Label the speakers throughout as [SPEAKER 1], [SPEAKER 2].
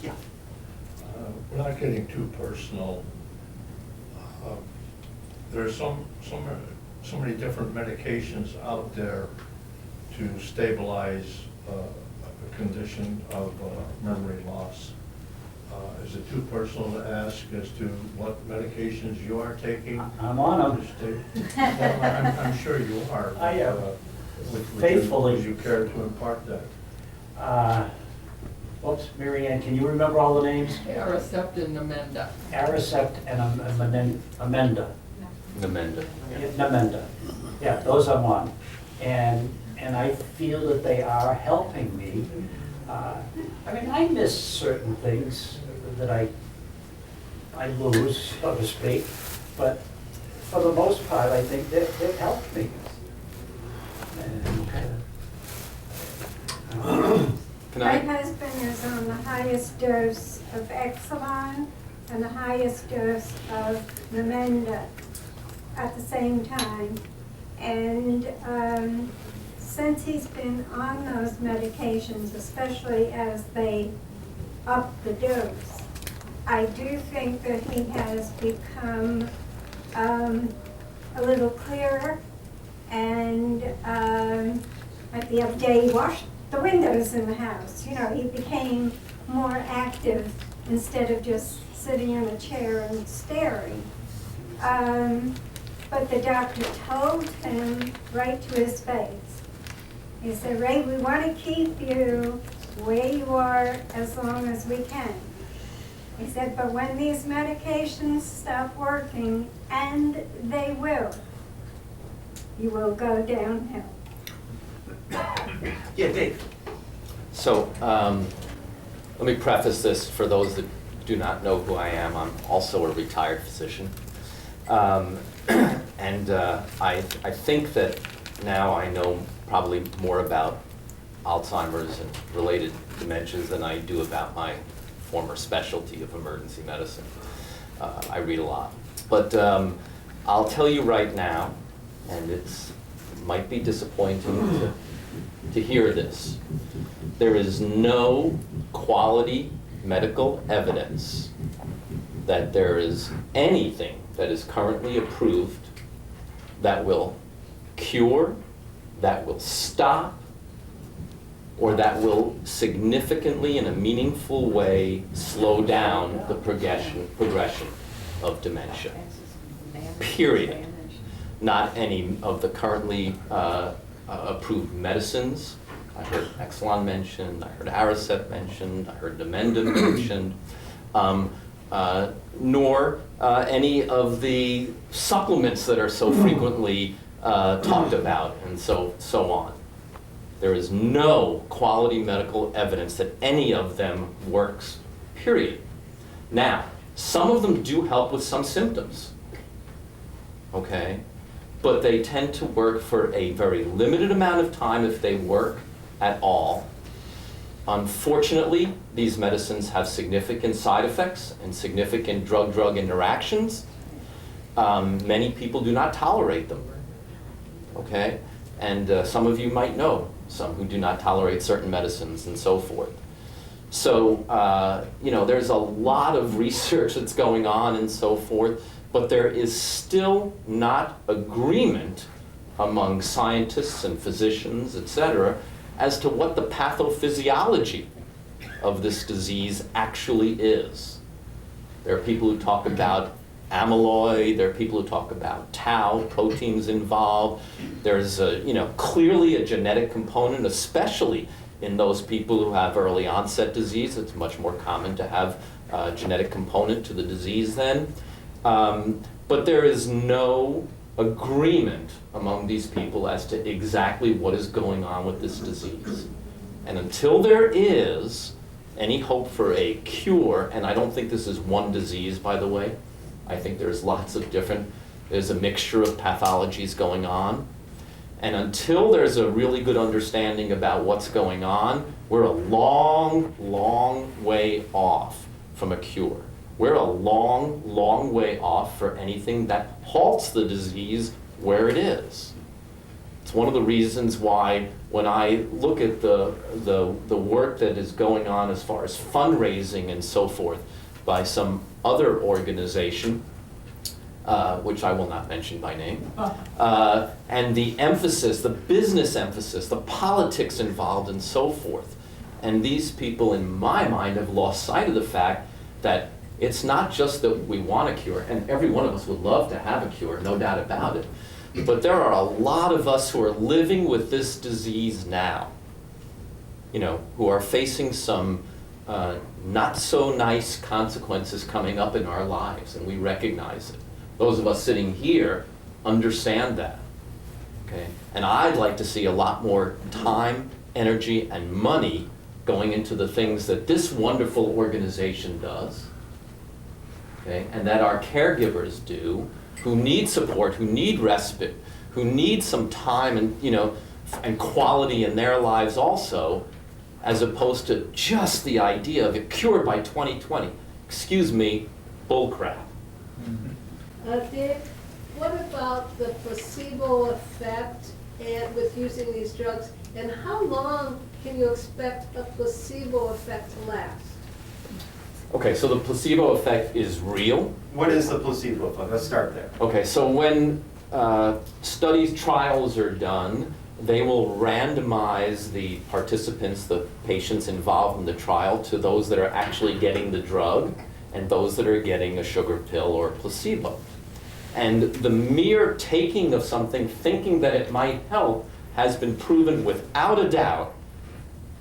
[SPEAKER 1] Yeah.
[SPEAKER 2] Without getting too personal, there are so many different medications out there to stabilize a condition of memory loss. Is it too personal to ask as to what medications you are taking?
[SPEAKER 1] I'm on them.
[SPEAKER 2] Well, I'm sure you are.
[SPEAKER 1] I am.
[SPEAKER 2] Faithfully. Would you care to impart that?
[SPEAKER 1] Oops, Mary Ann, can you remember all the names?
[SPEAKER 3] Aricept and Namenda.
[SPEAKER 1] Aricept and Amenda.
[SPEAKER 4] Namenda.
[SPEAKER 1] Namenda. Yeah, those I'm on. And I feel that they are helping me. I mean, I miss certain things that I lose, so to speak, but for the most part, I think they've helped me. And,
[SPEAKER 4] Can
[SPEAKER 5] My
[SPEAKER 4] I?
[SPEAKER 5] husband is on the highest dose of Exelon and the highest dose of Namenda at the same time. And since he's been on those medications, especially as they up the dose, I do think that he has become a little clearer. And like the other day, he washed the windows in the house. You know, he became more active instead of just sitting in a chair and staring. But the doctor told him right to his face. He said, Ray, we want to keep you where you are as long as we can. He said, but when these medications stop working, and they will, you will go downhill.
[SPEAKER 1] yeah, Dave.
[SPEAKER 4] So, let me preface this for those that do not know who I am. I'm also a retired physician. And I think that now I know probably more about Alzheimer's and related dementias than I do about my former specialty of emergency medicine. I read a lot. But I'll tell you right now, and it might be disappointing to hear this, there is no quality medical evidence that there is anything that is currently approved that will cure, that will stop, or that will significantly, in a meaningful way, slow down the progression of dementia. Period. Not any of the currently approved medicines. I heard Exelon mentioned, I heard Aricept mentioned, I heard Namenda mentioned, nor any of the supplements that are so frequently talked about and so on. There is no quality medical evidence that any of them works, period. Now, some of them do help with some symptoms, okay? But they tend to work for a very limited amount of time if they work at all. Unfortunately, these medicines have significant side effects and significant drug-drug interactions. Many people do not tolerate them, okay? And some of you might know some who do not tolerate certain medicines and so forth. So, you know, there's a lot of research that's going on and so forth, but there is still not agreement among scientists and physicians, etc., as to what the pathophysiology of this disease actually is. There are people who talk about amyloid, there are people who talk about tau, proteins involved. There's clearly a genetic component, especially in those people who have early onset disease. It's much more common to have a genetic component to the disease then. But there is no agreement among these people as to exactly what is going on with this disease. And until there is any hope for a cure, and I don't think this is one disease, by the way, I think there's lots of there's a mixture of pathologies going on. And until there's a really good understanding about what's going on, we're a long, long way off from a cure. We're a long, long way off for anything that halts the disease where it is. It's It's one of the reasons why when I look at the work that is going on as far as fundraising and so forth by some other organization, which I will not mention by name, and the emphasis, the business emphasis, the politics involved and so forth. And these people, in my mind, have lost sight of the fact that it's not just that we want a cure, and every one of us would love to have a cure, no doubt about it, but there are a lot of us who are living with this disease now, you know, who are facing some not so nice consequences coming up in our lives, and we recognize it. Those of us sitting here understand that, okay? And I'd like to see a lot more time, energy, and money going into the things that this wonderful organization does, okay? And that our caregivers do, who need support, who need respite, who need some time and, you know, and quality in their lives also, as opposed to just the idea of it cured by 2020. Excuse me, bullcrap.
[SPEAKER 6] Dick, what about the placebo effect and with using these drugs, and how long can you expect a placebo effect to last?
[SPEAKER 4] Okay, so the placebo effect is real.
[SPEAKER 7] What is the placebo effect? Let's start there.
[SPEAKER 4] Okay, so when studies, trials are done, they will randomize the participants, the patients involved in the trial, to those that are actually getting the drug and those that are getting a sugar pill or placebo. And the mere taking of something, thinking that it might help, has been proven without a doubt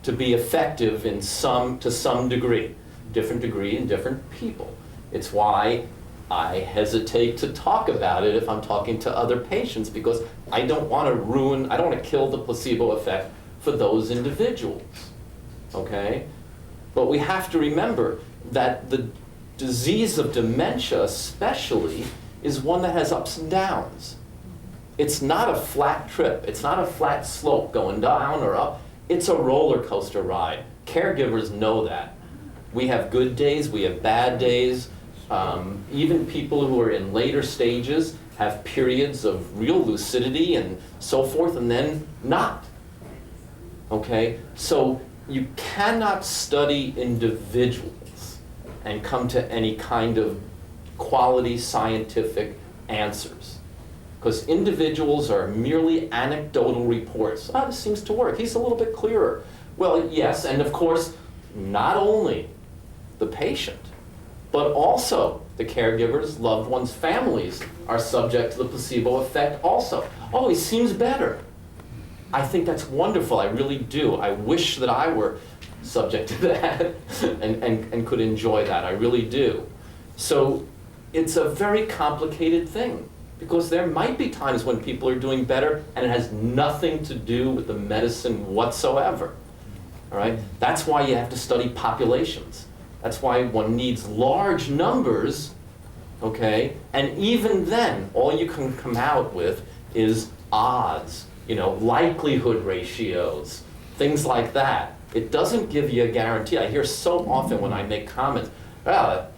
[SPEAKER 4] to be effective to some degree. Different degree in different people. It's why I hesitate to talk about it if I'm talking to other patients, because I don't want to kill the placebo effect for those individuals, okay? But we have to remember that the disease of dementia especially is one that has ups and downs. It's not a flat trip. It's not a flat slope going down or up. It's a roller coaster ride. Caregivers know that. We have good days, we have bad days. Even people who are in later stages have periods of real lucidity and so forth, and then not. Okay? So you cannot study individuals and come to any kind of quality scientific answers. Because individuals are merely anecdotal reports. Oh, this seems to work. He's a little bit clearer. Well, yes, and of course, not only the patient, but also the caregivers, loved ones, families are subject to the placebo effect also. Oh, he seems better. I think that's wonderful, I really do. I wish that I were subject to that and could enjoy that, I really do. So it's a very complicated thing, because there might be times when people are doing better and it has nothing to do with the medicine whatsoever. All right? That's why you have to study populations. That's why one needs large numbers, okay? And even then, all you can come out with is odds, you know, likelihood ratios, things like that. It doesn't give you a guarantee. I hear so often when I make comments, well,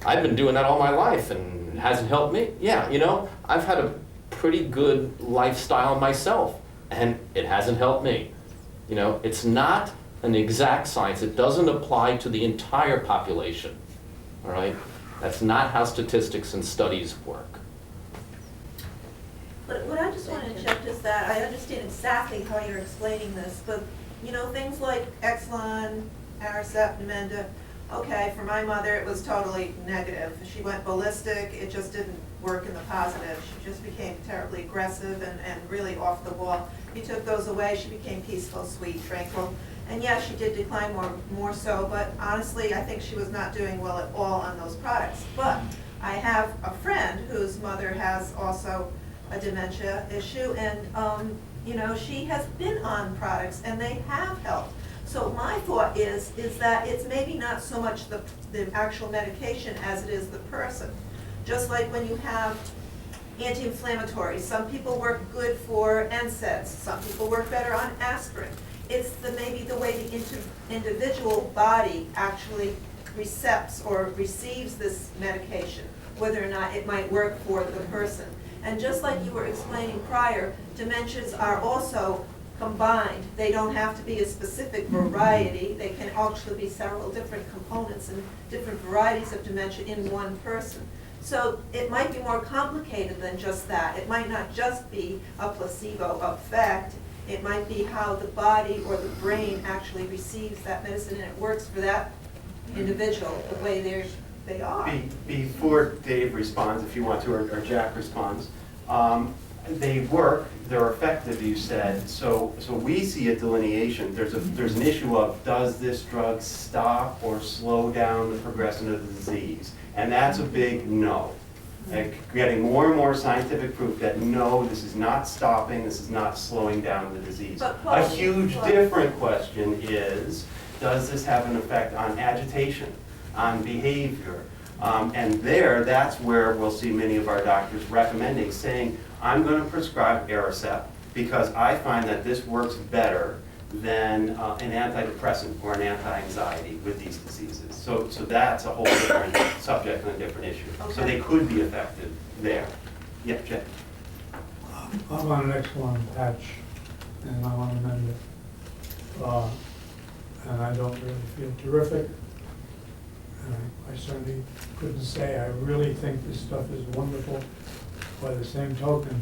[SPEAKER 4] I've been doing that all my life and it hasn't helped me. Yeah, you know, I've had a pretty good lifestyle myself and it hasn't helped me. You know, it's not an exact science. It doesn't apply to the entire population, all right? That's not how statistics and studies work.
[SPEAKER 8] But what I just want to check is that I understand exactly how you're explaining this, but you know, things like Exelon, Aricept, Namenda, okay, for my mother it was totally negative. She went ballistic, it just didn't work in the positive. She just became terribly aggressive and really off the wall. You took those away, she became peaceful, sweet, tranquil. And yes, she did decline more so, but honestly, I think she was not doing well at all on those products. But I have a friend whose mother has also a dementia issue, and you know, she has been on products and they have helped. So my thought is that it's maybe not so much the actual medication as it is the person. Just like when you have anti-inflammatories, some people work good for NSAIDs, some people work better on aspirin. It's maybe the way the individual body actually recepts or receives this medication, whether or not it might work for the person. And just like you were explaining prior, dementias are also combined. They don't have to be a specific variety. They can actually be several different components and different varieties of dementia in one person. So it might be more complicated than just that. It might not just be a placebo effect. It might be how the body or the brain actually receives that medicine and it works for that individual the way they are.
[SPEAKER 7] Before Dave responds, if you want to, or Jack responds, they work, they're effective, you said, so we see a delineation. There's an issue of, does this drug stop or slow down the progression of the disease? And that's a big no. Getting more and more scientific proof that no, this is not stopping, this is not slowing down the disease. A huge different question is, does this have an effect on agitation, on behavior? And that's where we'll see many of our doctors recommending, saying, I'm going to prescribe Aricept because I find that this works better than an antidepressant or an anti-anxiety with these diseases. So that's a whole different subject and a different issue. So they could be effective there. Yeah, Jay.
[SPEAKER 9] I'm on an Exelon patch, and I'm on Amendment. And I don't really feel terrific. And I certainly couldn't say I really think this stuff is wonderful. By the same token,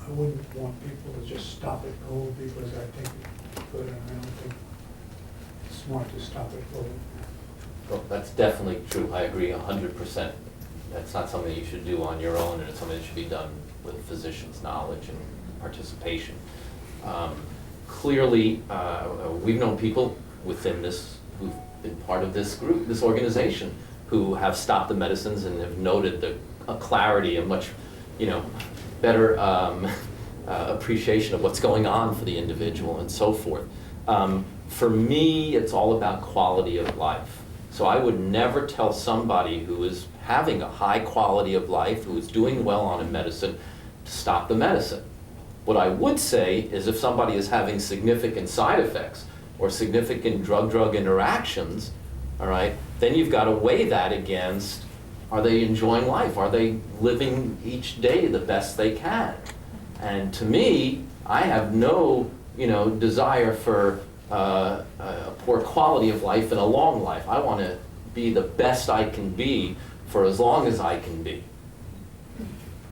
[SPEAKER 9] I wouldn't want people to just stop it cold because I think it's good, and I don't think it's smart to stop it cold.
[SPEAKER 4] Well, that's definitely true. I agree 100%. That's not something you should do on your own, and it's something that should be done with physicians' knowledge and participation. Clearly, we've known people within this who've been part of this group, this organization, who have stopped the medicines and have noted a clarity, a much, better appreciation of what's going on for the individual and so forth. For me, it's all about quality of life. So I would never tell somebody who is having a high quality of life, who is doing well on a medicine, to stop the medicine. What I would say is if somebody is having significant side effects or significant drug-drug interactions, all right, then you've got to weigh that against, are they enjoying life? Are they living each day the best they can? And to me, I have no, desire for a poor quality of life and a long life. I want to be the best I can be for as long as I can be.